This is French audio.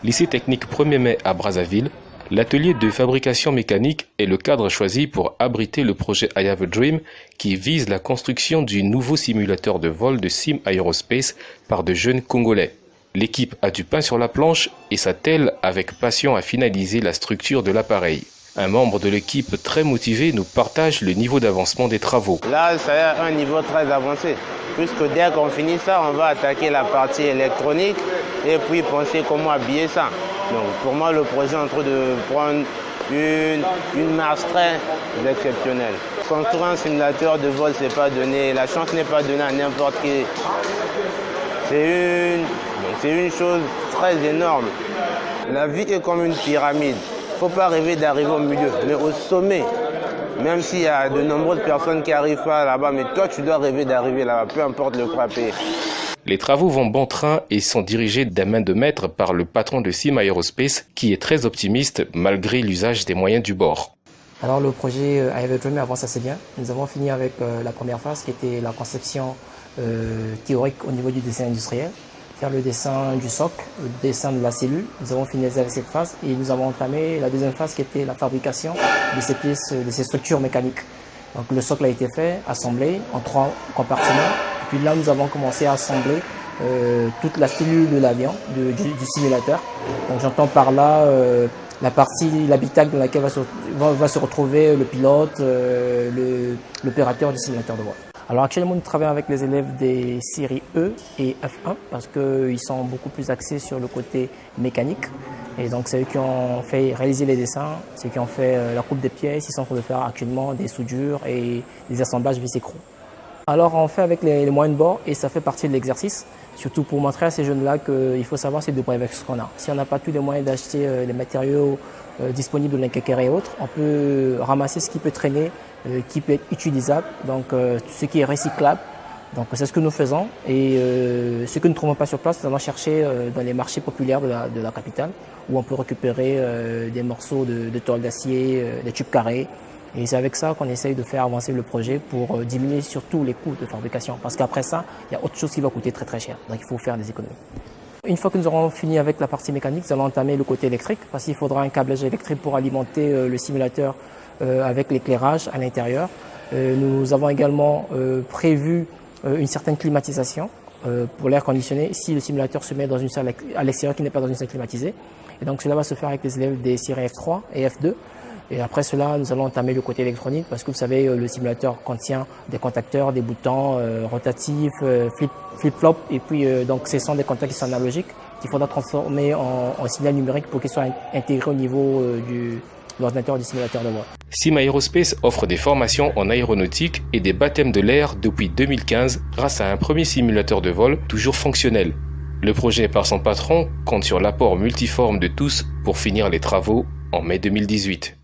Lycée technique 1er mai à Brazzaville, l'atelier de fabrication mécanique est le cadre choisi pour abriter le projet I Have a Dream qui vise la construction du nouveau simulateur de vol de Sim Aerospace par de jeunes Congolais. L'équipe a du pain sur la planche et s'attelle avec passion à finaliser la structure de l'appareil. Un membre de l'équipe très motivé nous partage le niveau d'avancement des travaux. Là, c'est un niveau très avancé, puisque dès qu'on finit ça, on va attaquer la partie électronique et puis penser comment habiller ça. Donc pour moi, le projet est en train de prendre une marche très exceptionnelle. Construire un simulateur de vol, c'est pas donné, la chance n'est pas donnée à n'importe qui. C'est une chose très énorme. La vie est comme une pyramide. Il ne faut pas rêver d'arriver au milieu, mais au sommet. Même s'il y a de nombreuses personnes qui n'arrivent pas là-bas, mais toi, tu dois rêver d'arriver là-bas, peu importe le prix à payer. Les travaux vont bon train et sont dirigés d'un main de maître par le patron de Sim Aerospace, qui est très optimiste malgré l'usage des moyens du bord. Alors le projet I Have a Dream avance assez bien. Nous avons fini avec la première phase qui était la conception théorique au niveau du dessin industriel. Faire le dessin du socle, le dessin de la cellule. Nous avons fini avec cette phase et nous avons entamé la deuxième phase qui était la fabrication de ces pièces, de ces structures mécaniques. Donc le socle a été fait, assemblé en 3 compartiments. Et puis là, nous avons commencé à assembler toute la cellule de l'avion, du simulateur. Donc j'entends par là la partie, l'habitacle dans laquelle va se retrouver le pilote, l'opérateur du simulateur de vol. Alors actuellement, nous travaillons avec les élèves des séries E et F1 parce qu'ils sont beaucoup plus axés sur le côté mécanique. Et donc c'est eux qui ont fait réaliser les dessins, c'est eux qui ont fait la coupe des pièces, ils sont en train de faire actuellement des soudures et des assemblages vis écrou. Alors on fait avec les moyens de bord et ça fait partie de l'exercice, surtout pour montrer à ces jeunes-là qu'il faut savoir c'est de près avec ce qu'on a. Si on n'a pas tous les moyens d'acheter les matériaux disponibles, l'Inkékéré et autres, on peut ramasser ce qui peut traîner, qui peut être utilisable, donc ce qui est recyclable. Donc c'est ce que nous faisons et ce que nous ne trouvons pas sur place, nous allons chercher dans les marchés populaires de la capitale où on peut récupérer des morceaux de tôle d'acier, des tubes carrés. Et c'est avec ça qu'on essaye de faire avancer le projet pour diminuer surtout les coûts de fabrication. Parce qu'après ça, il y a autre chose qui va coûter très très cher. Donc il faut faire des économies. Une fois que nous aurons fini avec la partie mécanique, nous allons entamer le côté électrique parce qu'il faudra un câblage électrique pour alimenter le simulateur avec l'éclairage à l'intérieur. Nous avons également prévu une certaine climatisation pour l'air conditionné si le simulateur se met dans une salle à l'extérieur qui n'est pas dans une salle climatisée. Et donc cela va se faire avec les élèves des séries F3 et F2. Et après cela, nous allons entamer le côté électronique parce que vous savez, le simulateur contient des contacteurs, des boutons rotatifs, flip-flop. Et puis, donc, ce sont des contacts qui sont analogiques qu'il faudra transformer en signal numérique pour qu'ils soient intégrés au niveau de l'ordinateur du simulateur de vol. Sim Aerospace offre des formations en aéronautique et des baptêmes de l'air depuis 2015 grâce à un premier simulateur de vol toujours fonctionnel. Le projet par son patron compte sur l'apport multiforme de tous pour finir les travaux en mai 2018.